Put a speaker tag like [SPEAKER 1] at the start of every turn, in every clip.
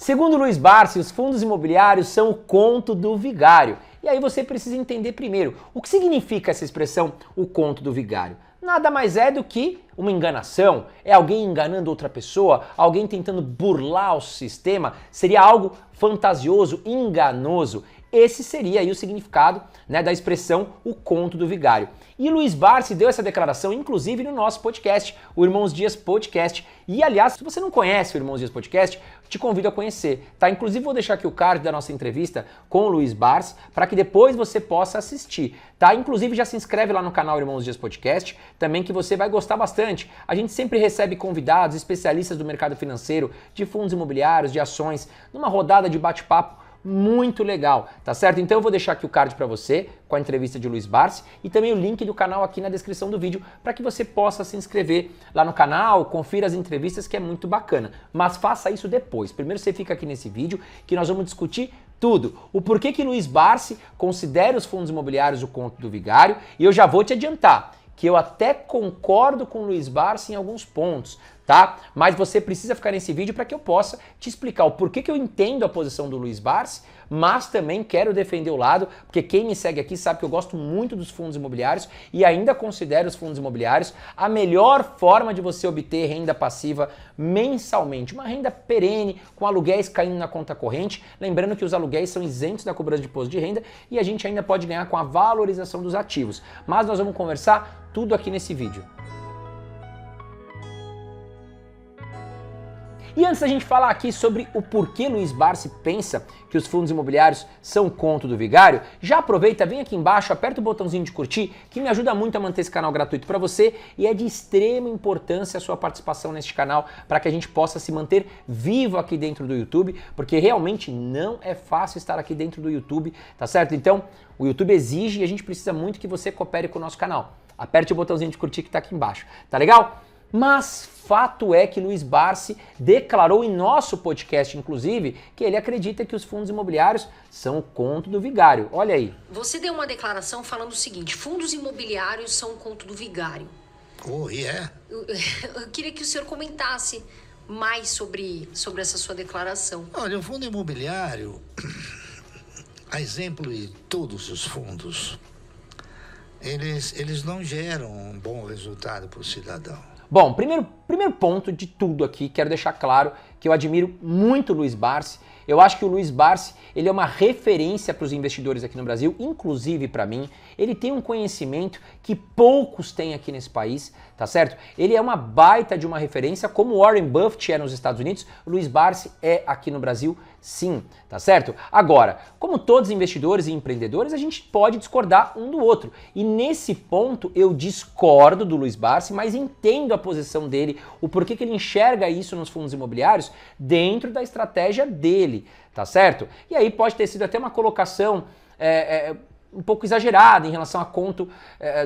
[SPEAKER 1] Segundo Luiz Barsi, os fundos imobiliários são o conto do vigário. E aí você precisa entender primeiro o que significa essa expressão, o conto do vigário. Nada mais é do que uma enganação, é alguém enganando outra pessoa, alguém tentando burlar o sistema, seria algo fantasioso, enganoso. Esse seria aí o significado, né, da expressão o conto do vigário. E Luiz Barsi deu essa declaração, inclusive, no nosso podcast, o Irmãos Dias Podcast. E, aliás, se você não conhece o Irmãos Dias Podcast, te convido a conhecer, tá? Inclusive, vou deixar aqui o card da nossa entrevista com o Luiz Barsi, para que depois você possa assistir, tá? Inclusive, já se inscreve lá no canal Irmãos Dias Podcast, também que você vai gostar bastante. A gente sempre recebe convidados, especialistas do mercado financeiro, de fundos imobiliários, de ações, numa rodada de bate-papo muito legal, tá certo? Então eu vou deixar aqui o card para você com a entrevista de Luiz Barsi e também o link do canal aqui na descrição do vídeo para que você possa se inscrever lá no canal, confira as entrevistas que é muito bacana. Mas faça isso depois. Primeiro você fica aqui nesse vídeo que nós vamos discutir tudo. O porquê que Luiz Barsi considera os fundos imobiliários o conto do vigário e eu já vou te adiantar que eu até concordo com o Luiz Barsi em alguns pontos, tá? Mas você precisa ficar nesse vídeo para que eu possa te explicar o porquê que eu entendo a posição do Luiz Barsi, mas também quero defender o lado, porque quem me segue aqui sabe que eu gosto muito dos fundos imobiliários e ainda considero os fundos imobiliários a melhor forma de você obter renda passiva mensalmente, uma renda perene, com aluguéis caindo na conta corrente, lembrando que os aluguéis são isentos da cobrança de imposto de renda e a gente ainda pode ganhar com a valorização dos ativos. Mas nós vamos conversar tudo aqui nesse vídeo. E antes da gente falar aqui sobre o porquê Luiz Barsi pensa que os fundos imobiliários são o conto do vigário, já aproveita, vem aqui embaixo, aperta o botãozinho de curtir, que me ajuda muito a manter esse canal gratuito para você e é de extrema importância a sua participação neste canal para que a gente possa se manter vivo aqui dentro do YouTube, porque realmente não é fácil estar aqui dentro do YouTube, tá certo? Então, o YouTube exige e a gente precisa muito que você coopere com o nosso canal. Aperte o botãozinho de curtir que tá aqui embaixo, tá legal? Mas fato é que Luiz Barsi declarou em nosso podcast, inclusive, que ele acredita que os fundos imobiliários são o conto do vigário. Olha aí.
[SPEAKER 2] Você deu uma declaração falando o seguinte: fundos imobiliários são o conto do vigário.
[SPEAKER 3] Oh, yeah.
[SPEAKER 2] Eu queria que o senhor comentasse mais sobre essa sua declaração.
[SPEAKER 3] Olha, o fundo imobiliário, a exemplo de todos os fundos, eles não geram um bom resultado para o cidadão.
[SPEAKER 1] Bom, primeiro ponto de tudo aqui, quero deixar claro que eu admiro muito o Luiz Barsi. Eu acho que o Luiz Barsi, ele é uma referência para os investidores aqui no Brasil, inclusive para mim. Ele tem um conhecimento que poucos têm aqui nesse país, tá certo? Ele é uma baita de uma referência, como Warren Buffett é nos Estados Unidos, o Luiz Barsi é aqui no Brasil, sim, tá certo? Agora, como todos investidores e empreendedores, a gente pode discordar um do outro. E nesse ponto eu discordo do Luiz Barsi, mas entendo a posição dele, o porquê que ele enxerga isso nos fundos imobiliários dentro da estratégia dele, tá certo? E aí pode ter sido até uma colocação um pouco exagerada em relação a conto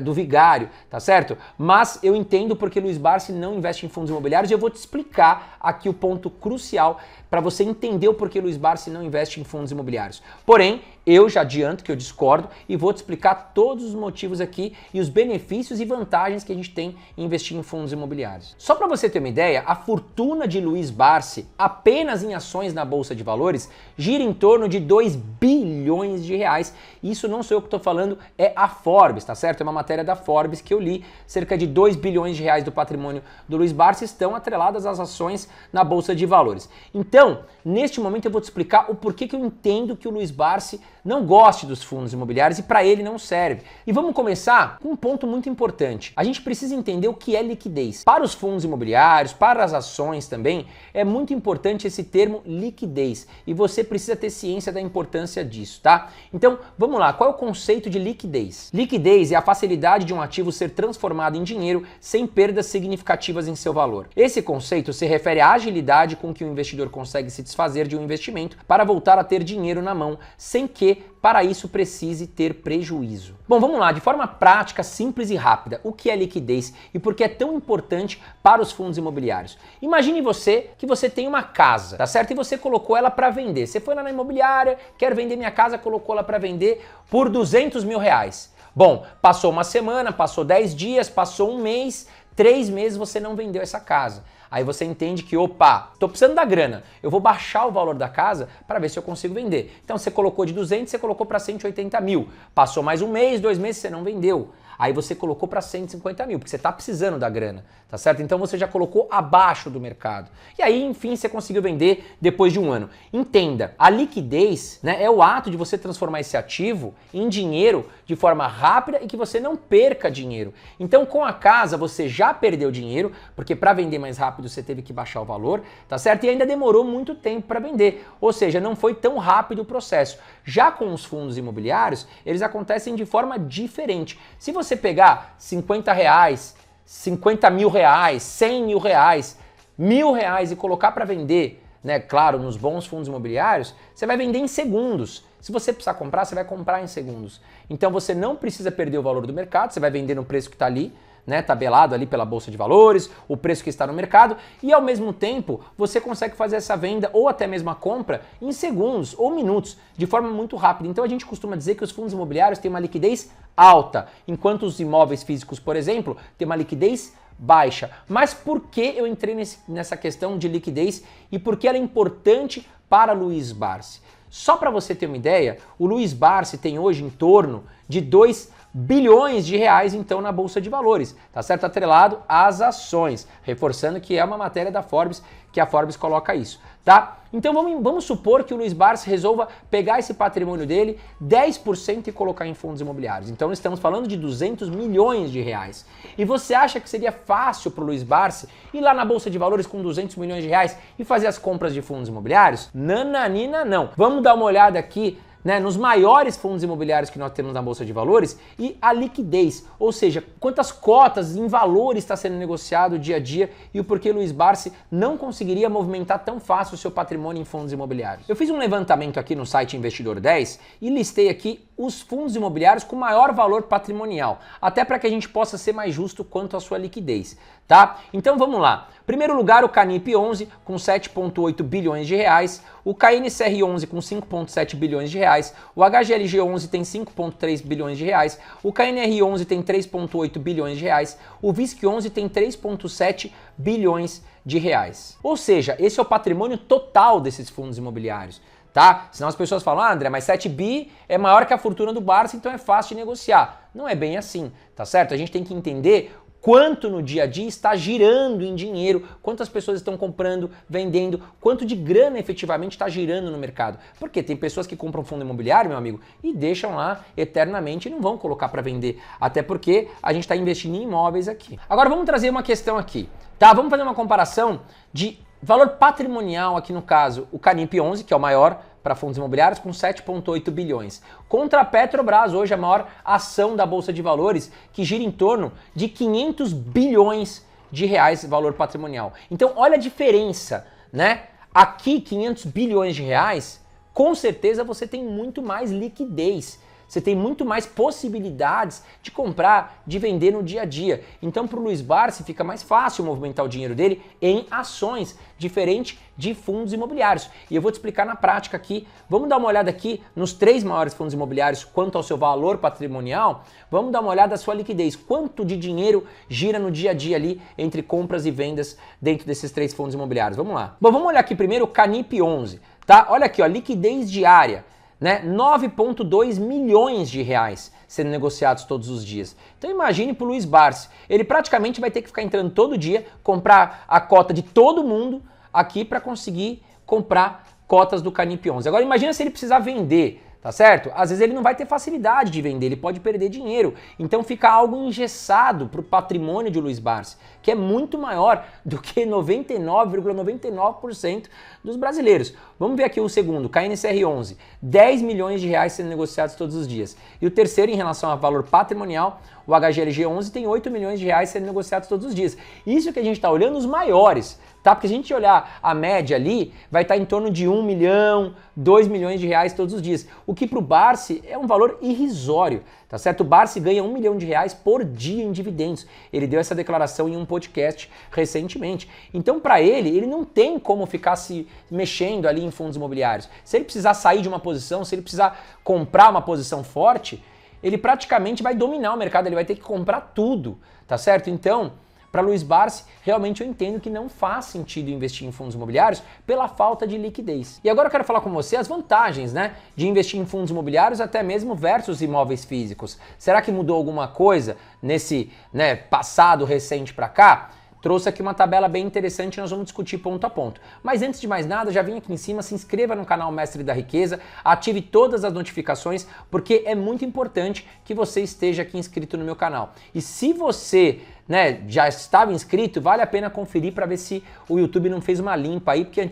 [SPEAKER 1] do vigário, tá certo? Mas eu entendo porque Luiz Barsi não investe em fundos imobiliários e eu vou te explicar aqui o ponto crucial para você entender o porquê Luiz Barsi não investe em fundos imobiliários. Porém, eu já adianto que eu discordo e vou te explicar todos os motivos aqui e os benefícios e vantagens que a gente tem em investir em fundos imobiliários. Só para você ter uma ideia, a fortuna de Luiz Barsi, apenas em ações na Bolsa de Valores, gira em torno de 2 bilhões de reais. Isso não sou eu que estou falando, é a Forbes, tá certo? É uma matéria da Forbes que eu li. Cerca de 2 bilhões de reais do patrimônio do Luiz Barsi estão atreladas às ações na Bolsa de Valores. Então, neste momento eu vou te explicar o porquê que eu entendo que o Luiz Barsi não goste dos fundos imobiliários e para ele não serve. E vamos começar com um ponto muito importante. A gente precisa entender o que é liquidez. Para os fundos imobiliários, para as ações também, é muito importante esse termo liquidez e você precisa ter ciência da importância disso, tá? Então, vamos lá, qual é o conceito de liquidez? Liquidez é a facilidade de um ativo ser transformado em dinheiro sem perdas significativas em seu valor. Esse conceito se refere à agilidade com que o investidor consegue se desfazer de um investimento para voltar a ter dinheiro na mão, sem que para isso precise ter prejuízo. Bom, vamos lá, de forma prática, simples e rápida, o que é liquidez e por que é tão importante para os fundos imobiliários? Imagine você que você tem uma casa, tá certo? E você colocou ela para vender. Você foi lá na imobiliária, quer vender minha casa, colocou ela para vender por 200 mil reais. Bom, passou uma semana, passou 10 dias, passou um mês, 3 meses você não vendeu essa casa. Aí você entende que, opa, tô precisando da grana, eu vou baixar o valor da casa para ver se eu consigo vender. Então você colocou de 200, você colocou para 180 mil. Passou mais um mês, 2 meses, você não vendeu. Aí você colocou para 150 mil, porque você está precisando da grana, tá certo? Então você já colocou abaixo do mercado. E aí, enfim, você conseguiu vender depois de um ano. Entenda, a liquidez, né, é o ato de você transformar esse ativo em dinheiro de forma rápida e que você não perca dinheiro. Então, com a casa, você já perdeu dinheiro, porque para vender mais rápido você teve que baixar o valor, tá certo? E ainda demorou muito tempo para vender, ou seja, não foi tão rápido o processo. Já com os fundos imobiliários, eles acontecem de forma diferente. Se você pegar 50 reais, 50 mil reais, 100 mil reais, R$1.000 e colocar para vender, né, claro, nos bons fundos imobiliários, você vai vender em segundos. Se você precisar comprar, você vai comprar em segundos. Então você não precisa perder o valor do mercado, você vai vender no preço que está ali, né, tabelado ali pela Bolsa de Valores, o preço que está no mercado, e ao mesmo tempo você consegue fazer essa venda ou até mesmo a compra em segundos ou minutos, de forma muito rápida. Então a gente costuma dizer que os fundos imobiliários têm uma liquidez alta, enquanto os imóveis físicos, por exemplo, têm uma liquidez baixa. Mas por que eu entrei nessa questão de liquidez e por que ela é importante para Luiz Barsi? Só para você ter uma ideia, o Luiz Barsi tem hoje em torno de 2 bilhões de reais então na Bolsa de Valores, tá certo? Atrelado às ações, reforçando que é uma matéria da Forbes, que a Forbes coloca isso, tá? Então vamos supor que o Luiz Barsi resolva pegar esse patrimônio dele, 10% e colocar em fundos imobiliários. Então estamos falando de 200 milhões de reais. E você acha que seria fácil para o Luiz Barsi ir lá na Bolsa de Valores com 200 milhões de reais e fazer as compras de fundos imobiliários? Nananina não. Vamos dar uma olhada aqui, né, nos maiores fundos imobiliários que nós temos na Bolsa de Valores e a liquidez, ou seja, quantas cotas em valores está sendo negociado dia a dia e o porquê Luiz Barsi não conseguiria movimentar tão fácil o seu patrimônio em fundos imobiliários. Eu fiz um levantamento aqui no site Investidor 10 e listei aqui os fundos imobiliários com maior valor patrimonial, até para que a gente possa ser mais justo quanto à sua liquidez, tá? Então vamos lá. Primeiro lugar, o Canip 11 com 7,8 bilhões de reais, o KNCR 11 com 5,7 bilhões de reais, o HGLG 11 tem 5,3 bilhões de reais, o KNR 11 tem 3,8 bilhões de reais, o VISC 11 tem 3,7 bilhões de reais. Ou seja, esse é o patrimônio total desses fundos imobiliários, tá? Senão as pessoas falam, ah, André, mas 7 bi é maior que a fortuna do Barsi, então é fácil de negociar. Não é bem assim, tá certo? A gente tem que entender quanto no dia a dia está girando em dinheiro, quantas pessoas estão comprando, vendendo, quanto de grana efetivamente está girando no mercado. Porque tem pessoas que compram fundo imobiliário, meu amigo, e deixam lá eternamente e não vão colocar para vender. Até porque a gente está investindo em imóveis aqui. Agora vamos trazer uma questão aqui, tá? Vamos fazer uma comparação de valor patrimonial aqui no caso, o Canip 11, que é o maior para fundos imobiliários, com 7,8 bilhões. Contra a Petrobras, hoje a maior ação da Bolsa de Valores, que gira em torno de 500 bilhões de reais valor patrimonial. Então olha a diferença, né? Aqui, 500 bilhões de reais, com certeza você tem muito mais liquidez. Você tem muito mais possibilidades de comprar, de vender no dia a dia. Então, para o Luiz Barsi fica mais fácil movimentar o dinheiro dele em ações, diferente de fundos imobiliários. E eu vou te explicar na prática aqui. Vamos dar uma olhada aqui nos 3 maiores fundos imobiliários quanto ao seu valor patrimonial. Vamos dar uma olhada na sua liquidez. Quanto de dinheiro gira no dia a dia ali entre compras e vendas dentro desses 3 fundos imobiliários? Vamos lá. Bom, vamos olhar aqui primeiro o Canip 11, tá? Olha aqui, ó, liquidez diária. Né? 9,2 milhões de reais sendo negociados todos os dias. Então imagine para o Luiz Barsi, ele praticamente vai ter que ficar entrando todo dia, comprar a cota de todo mundo aqui para conseguir comprar cotas do Canip 11. Agora imagina se ele precisar vender, tá certo? Às vezes ele não vai ter facilidade de vender, ele pode perder dinheiro. Então fica algo engessado para o patrimônio de Luiz Barsi, que é muito maior do que 99,99% dos brasileiros. Vamos ver aqui o segundo, KNCR 11, 10 milhões de reais sendo negociados todos os dias. E o terceiro, em relação a valor patrimonial, o HGLG 11 tem 8 milhões de reais sendo negociados todos os dias. Isso que a gente está olhando os maiores, tá? Porque se a gente olhar a média ali, vai estar em torno de 1 milhão, 2 milhões de reais todos os dias. O que para o Barsi é um valor irrisório, tá certo? O Barsi ganha 1 milhão de reais por dia em dividendos. Ele deu essa declaração em um podcast recentemente. Então, para ele não tem como ficar se mexendo ali em fundos imobiliários. Se ele precisar sair de uma posição, se ele precisar comprar uma posição forte, ele praticamente vai dominar o mercado, ele vai ter que comprar tudo, tá certo? Então, Para Luiz Barsi, realmente eu entendo que não faz sentido investir em fundos imobiliários pela falta de liquidez. E agora eu quero falar com você as vantagens, né, de investir em fundos imobiliários até mesmo versus imóveis físicos. Será que mudou alguma coisa nesse, né, passado recente para cá? Trouxe aqui uma tabela bem interessante e nós vamos discutir ponto a ponto. Mas antes de mais nada, já vem aqui em cima, se inscreva no canal Mestre da Riqueza, ative todas as notificações, porque é muito importante que você esteja aqui inscrito no meu canal. E se você, né, já estava inscrito, vale a pena conferir para ver se o YouTube não fez uma limpa aí, porque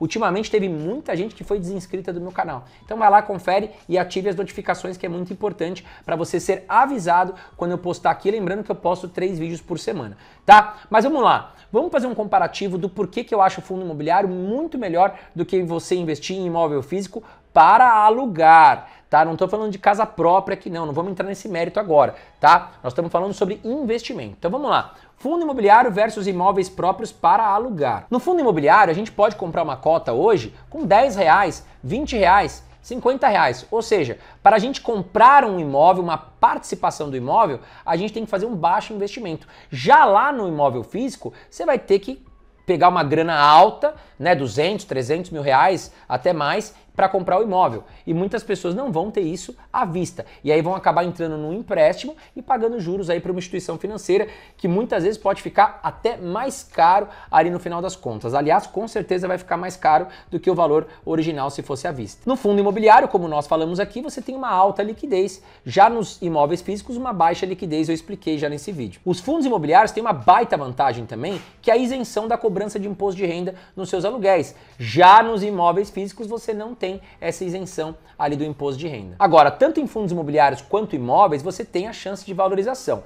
[SPEAKER 1] ultimamente teve muita gente que foi desinscrita do meu canal. Então vai lá, confere e ative as notificações, que é muito importante para você ser avisado quando eu postar aqui, lembrando que eu posto 3 vídeos por semana, tá? Mas vamos lá, vamos fazer um comparativo do porquê que eu acho o fundo imobiliário muito melhor do que você investir em imóvel físico para alugar, tá? Não estou falando de casa própria aqui não vamos entrar nesse mérito agora, tá? Nós estamos falando sobre investimento. Então vamos lá. Fundo imobiliário versus imóveis próprios para alugar. No fundo imobiliário, a gente pode comprar uma cota hoje com R$10, R$20, R$50. Ou seja, para a gente comprar um imóvel, uma participação do imóvel, a gente tem que fazer um baixo investimento. Já lá no imóvel físico, você vai ter que pegar uma grana alta, né, 200, 300 mil reais, até mais, para comprar o imóvel. E muitas pessoas não vão ter isso à vista. E aí vão acabar entrando num empréstimo e pagando juros aí para uma instituição financeira que muitas vezes pode ficar até mais caro ali no final das contas. Aliás, com certeza vai ficar mais caro do que o valor original se fosse à vista. No fundo imobiliário, como nós falamos aqui, você tem uma alta liquidez. Já nos imóveis físicos, uma baixa liquidez, eu expliquei já nesse vídeo. Os fundos imobiliários têm uma baita vantagem também, que é a isenção da cobrança de imposto de renda nos seus aluguéis. Já nos imóveis físicos, você não tem essa isenção ali do imposto de renda. Agora, tanto em fundos imobiliários quanto imóveis, você tem a chance de valorização.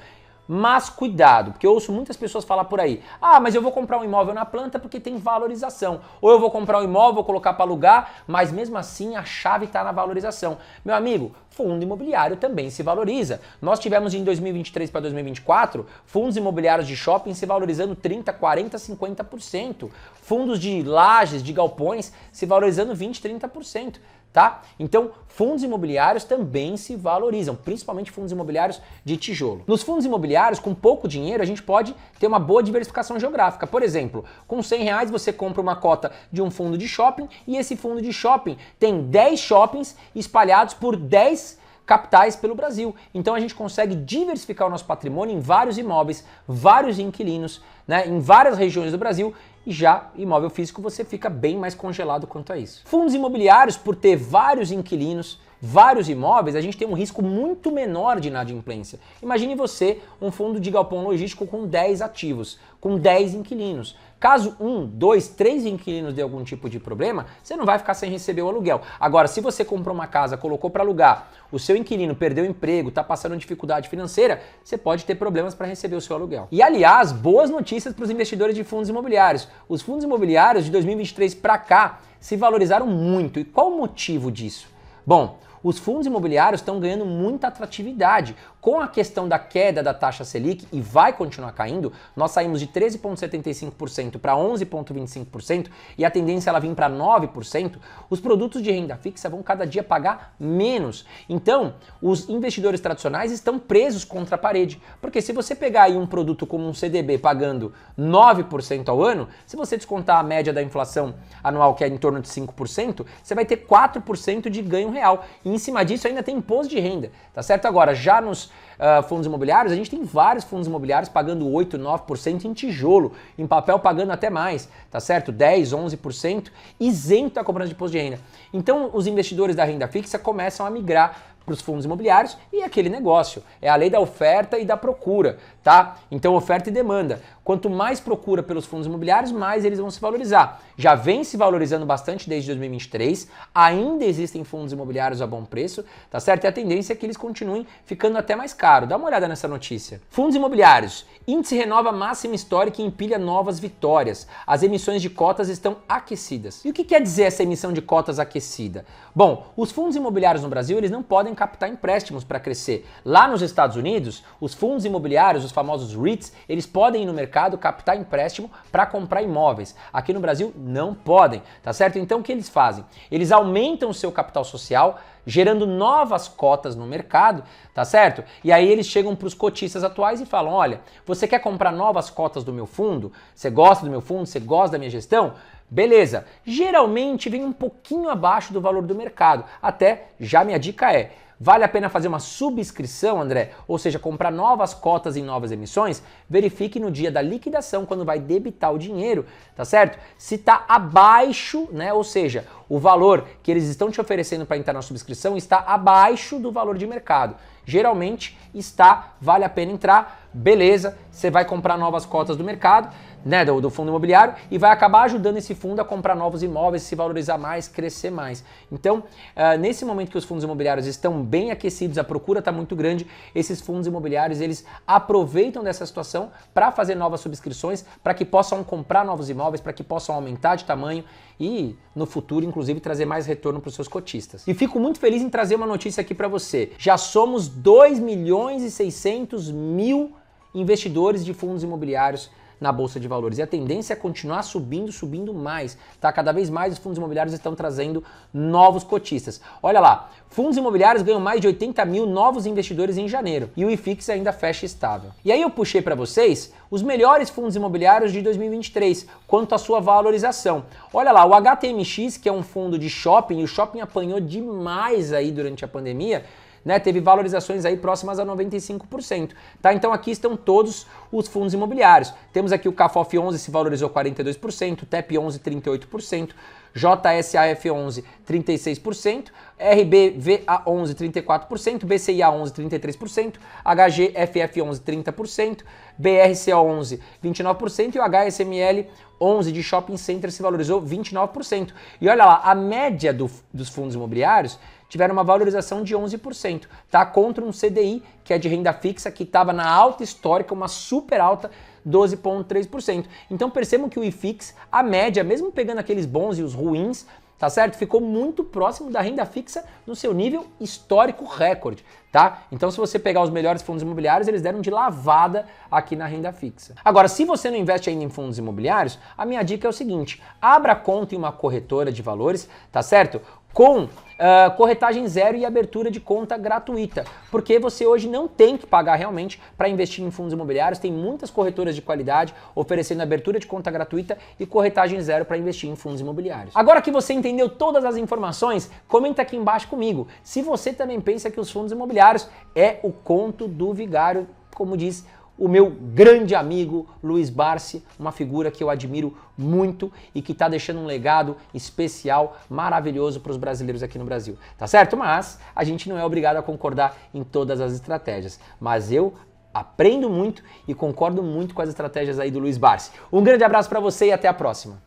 [SPEAKER 1] Mas cuidado, porque eu ouço muitas pessoas falar por aí: ah, mas eu vou comprar um imóvel na planta porque tem valorização. Ou eu vou comprar um imóvel, vou colocar para alugar, mas mesmo assim a chave está na valorização. Meu amigo, fundo imobiliário também se valoriza. Nós tivemos em 2023 para 2024 fundos imobiliários de shopping se valorizando 30%, 40%, 50%. Fundos de lajes, de galpões se valorizando 20%, 30%. Tá? Então, fundos imobiliários também se valorizam, principalmente fundos imobiliários de tijolo. Nos fundos imobiliários, com pouco dinheiro, a gente pode ter uma boa diversificação geográfica. Por exemplo, com R$100 você compra uma cota de um fundo de shopping e esse fundo de shopping tem 10 shoppings espalhados por 10 capitais pelo Brasil. Então a gente consegue diversificar o nosso patrimônio em vários imóveis, vários inquilinos, né, em várias regiões do Brasil. E já imóvel físico você fica bem mais congelado quanto a isso. Fundos imobiliários, por ter vários inquilinos, vários imóveis, a gente tem um risco muito menor de inadimplência. Imagine você um fundo de galpão logístico com 10 ativos, com 10 inquilinos. Caso 1, 2, 3 inquilinos dê algum tipo de problema, você não vai ficar sem receber o aluguel. Agora, se você comprou uma casa, colocou para alugar, o seu inquilino perdeu o emprego, está passando dificuldade financeira, você pode ter problemas para receber o seu aluguel. E aliás, boas notícias para os investidores de fundos imobiliários. Os fundos imobiliários de 2023 para cá se valorizaram muito. E qual o motivo disso? Bom, os fundos imobiliários estão ganhando muita atratividade. Com a questão da queda da taxa Selic, e vai continuar caindo, nós saímos de 13,75% para 11,25% e a tendência é ela vir para 9%, os produtos de renda fixa vão cada dia pagar menos. Então, os investidores tradicionais estão presos contra a parede, porque se você pegar aí um produto como um CDB pagando 9% ao ano, se você descontar a média da inflação anual, que é em torno de 5%, você vai ter 4% de ganho real. E em cima disso ainda tem imposto de renda, tá certo? Agora, já nos fundos imobiliários, a gente tem vários fundos imobiliários pagando 8%, 9% em tijolo, em papel pagando até mais, tá certo? 10%, 11%, isento da cobrança de imposto de renda. Então, os investidores da renda fixa começam a migrar para os fundos imobiliários e aquele negócio. É a lei da oferta e da procura, tá? Então, oferta e demanda. Quanto mais procura pelos fundos imobiliários, mais eles vão se valorizar. Já vem se valorizando bastante desde 2023, ainda existem fundos imobiliários a bom preço, tá certo? E a tendência é que eles continuem ficando até mais caro. Dá uma olhada nessa notícia. Fundos imobiliários. Índice renova máxima histórica e empilha novas vitórias. As emissões de cotas estão aquecidas. E o que quer dizer essa emissão de cotas aquecida? Bom, os fundos imobiliários no Brasil, eles não podem captar empréstimos para crescer. Lá nos Estados Unidos, os fundos imobiliários, os famosos REITs, eles podem ir no mercado captar empréstimo para comprar imóveis. Aqui no Brasil não podem, tá certo? Então o que eles fazem? Eles aumentam o seu capital social, gerando novas cotas no mercado, tá certo? E aí eles chegam para os cotistas atuais e falam, olha, você quer comprar novas cotas do meu fundo? Você gosta do meu fundo? Você gosta da minha gestão? Beleza. Geralmente vem um pouquinho abaixo do valor do mercado. Até, já minha dica é, vale a pena fazer uma subscrição, André? Ou seja, comprar novas cotas em novas emissões? Verifique no dia da liquidação, quando vai debitar o dinheiro, tá certo? Se está abaixo, né? Ou seja, o valor que eles estão te oferecendo para entrar na subscrição está abaixo do valor de mercado. Geralmente está, vale a pena entrar, beleza, você vai comprar novas cotas do mercado, né, do fundo imobiliário, e vai acabar ajudando esse fundo a comprar novos imóveis, se valorizar mais, crescer mais. Então, nesse momento que os fundos imobiliários estão bem aquecidos, a procura está muito grande, esses fundos imobiliários, eles aproveitam dessa situação para fazer novas subscrições, para que possam comprar novos imóveis, para que possam aumentar de tamanho e, no futuro, inclusive, trazer mais retorno para os seus cotistas. E fico muito feliz em trazer uma notícia aqui para você. Já somos 2.600.000 investidores de fundos imobiliários na Bolsa de Valores. E a tendência é continuar subindo mais, tá? Cada vez mais os fundos imobiliários estão trazendo novos cotistas. Olha lá, fundos imobiliários ganham mais de 80 mil novos investidores em janeiro e o IFIX ainda fecha estável. E aí eu puxei para vocês os melhores fundos imobiliários de 2023, quanto à sua valorização. Olha lá, o HTMX, que é um fundo de shopping, e o shopping apanhou demais aí durante a pandemia, né, teve valorizações aí próximas a 95%. Tá? Então aqui estão todos os fundos imobiliários. Temos aqui o CAFOF 11 se valorizou 42%, TEP 11 38%, JSAF 11 36%, RBVA 11 34%, BCIA 11 33%, HGFF 11 30%, BRCO 11 29% e o HSML 11 de Shopping Center se valorizou 29%. E olha lá, a média dos fundos imobiliários tiveram uma valorização de 11%, tá? Contra um CDI, que é de renda fixa, que estava na alta histórica, uma super alta, 12,3%. Então percebam que o IFIX, a média, mesmo pegando aqueles bons e os ruins, tá certo? Ficou muito próximo da renda fixa no seu nível histórico recorde, tá? Então se você pegar os melhores fundos imobiliários, eles deram de lavada aqui na renda fixa. Agora, se você não investe ainda em fundos imobiliários, a minha dica é o seguinte, abra conta em uma corretora de valores, tá certo? Com corretagem zero e abertura de conta gratuita, porque você hoje não tem que pagar realmente para investir em fundos imobiliários, tem muitas corretoras de qualidade oferecendo abertura de conta gratuita e corretagem zero para investir em fundos imobiliários. Agora que você entendeu todas as informações, comenta aqui embaixo comigo se você também pensa que os fundos imobiliários é o conto do vigário, como diz o meu grande amigo Luiz Barsi, uma figura que eu admiro muito e que está deixando um legado especial, maravilhoso para os brasileiros aqui no Brasil, tá certo? Mas a gente não é obrigado a concordar em todas as estratégias, mas eu aprendo muito e concordo muito com as estratégias aí do Luiz Barsi. Um grande abraço para você e até a próxima.